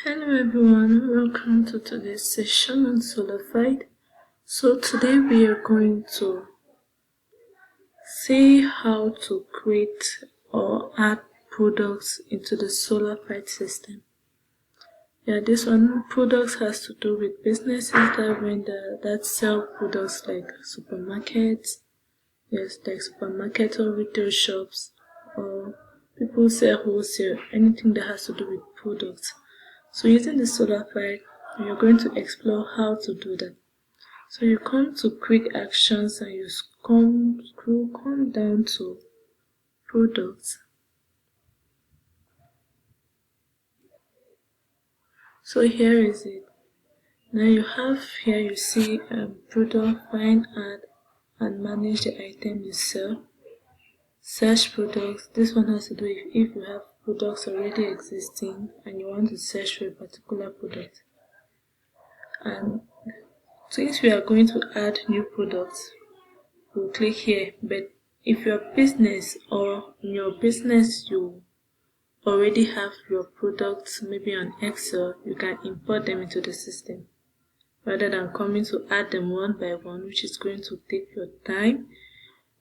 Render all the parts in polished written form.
Hello everyone, welcome to today's session on Solafide. So today we are going to see how to create or add products into the Solafide system. This one, products, has to do with businesses that sell products like supermarkets, like supermarkets or retail shops, or people sell wholesale, anything that has to do with products. So using the Solafide, you're going to explore how to do that. So you come to quick actions and you come down to products. So here is it. Now you have here, you see product, find, add, and manage the item you sell. Search products. This one has to do if you have products already existing and you want to search for a particular product. And since we are going to add new products, we'll click here. But if your business or in your business you already have your products maybe on Excel, you can import them into the system rather than coming to add them one by one, which is going to take your time.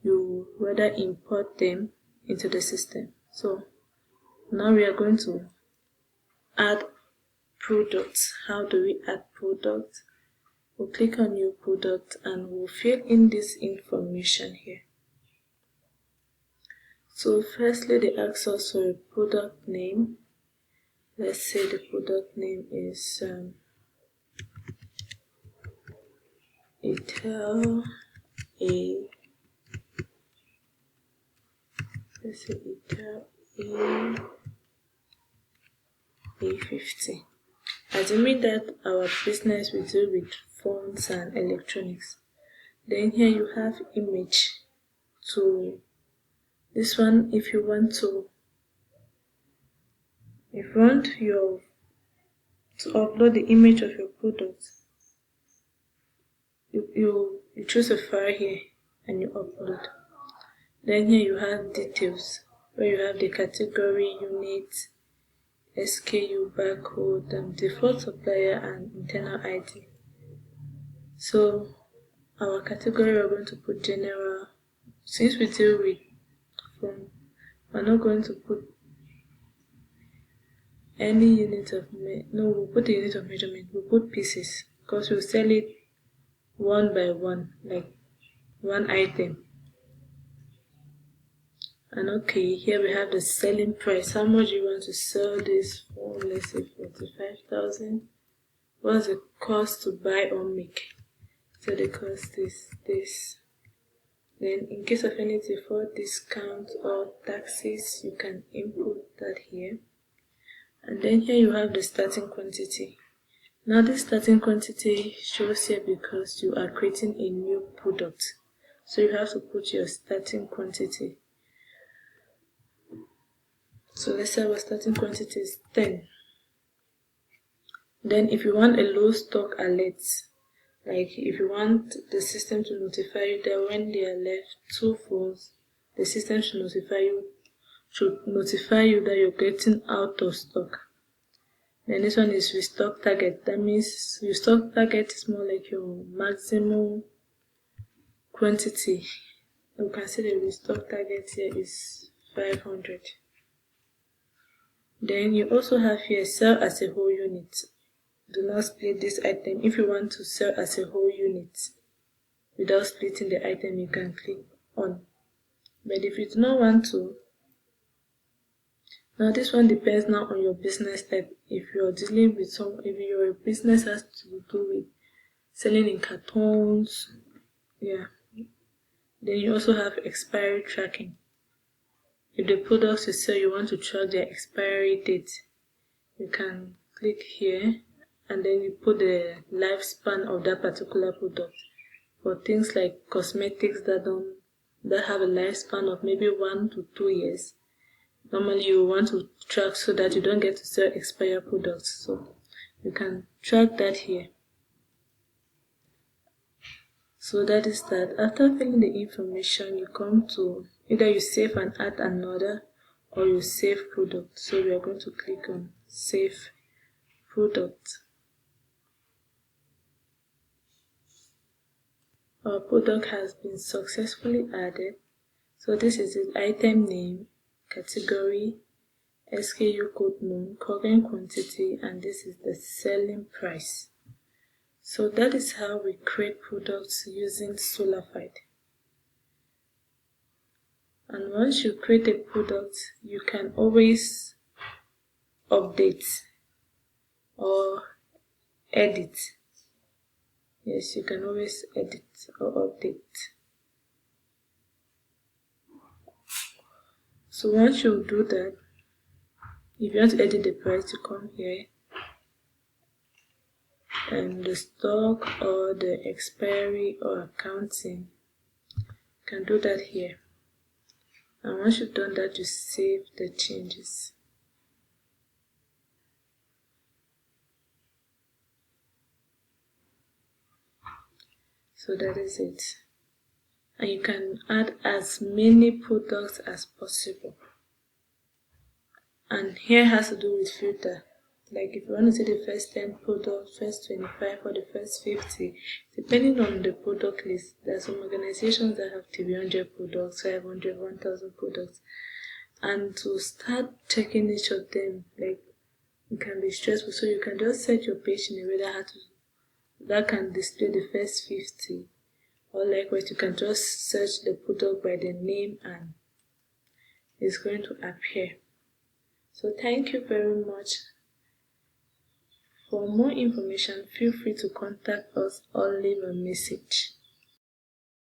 You rather import them into the system. So now we are going to add products. How do we add products? We'll click on new product and we'll fill in this information here. So firstly, they ask us for a product name. Let's say the product name is Etel A. Let's say Etel A50. Assuming that our business will deal with phones and electronics. Then here you have image. To this one, if you want to upload the image of your product, you choose a file here and you upload. Then here you have details, where you have the category, unit, SKU, barcode, default supplier, and internal ID. So our category, we're going to put general. Since we deal with phone, we're not going to put any unit of we'll put the unit of measurement. We'll put pieces because we'll sell it one by one, like one item. And okay, here we have the selling price. How much you want to sell this for? Let's say 45,000. What's the cost to buy or make? So the cost is this. Then in case of any default discount or taxes, you can input that here. And then here you have the starting quantity. Now this starting quantity shows here because you are creating a new product. So you have to put your starting quantity. So let's say our starting quantity is 10. Then if you want a low stock alert, like if you want the system to notify you that when they are left 2 phones, the system should notify you that you're getting out of stock. Then this one is restock target. That means restock target is more like your maximum quantity. You can see the restock target here is 500. Then you also have here sell as a whole unit. Do not split this item. If you want to sell as a whole unit without splitting the item, you can click on. But if you do not want to, now this one depends now on your business type. If you're dealing with if your business has to do with selling in cartons, then you also have expiry tracking. If the products you sell, you want to track their expiry date, you can click here and then you put the lifespan of that particular product. For things like cosmetics that have a lifespan of maybe 1 to 2 years, normally you want to track so that you don't get to sell expired products. So you can track that here. So that is that. After filling the information, you come to either you save and add another or you save product. So we are going to click on save product. Our product has been successfully added. So this is the item name, category, SKU code known, current quantity, and this is the selling price. So that is how we create products using Solafide. And once you create a product, you can always update or edit. Yes, you can always edit or update. So once you do that, if you want to edit the price, you come here, and the stock or the expiry or accounting, you can do that here. And once you've done that, you save the changes. So that is it. And you can add as many products as possible. And here has to do with filter. Like if you want to see the first 10 products, first 25, or the first 50, depending on the product list. There are some organizations that have 300 products, 500, 1000 products. And to start checking each of them, like, it can be stressful. So you can just set your page in a way that can display the first 50. Or likewise, you can just search the product by the name and it's going to appear. So thank you very much. For more information, feel free to contact us or leave a message.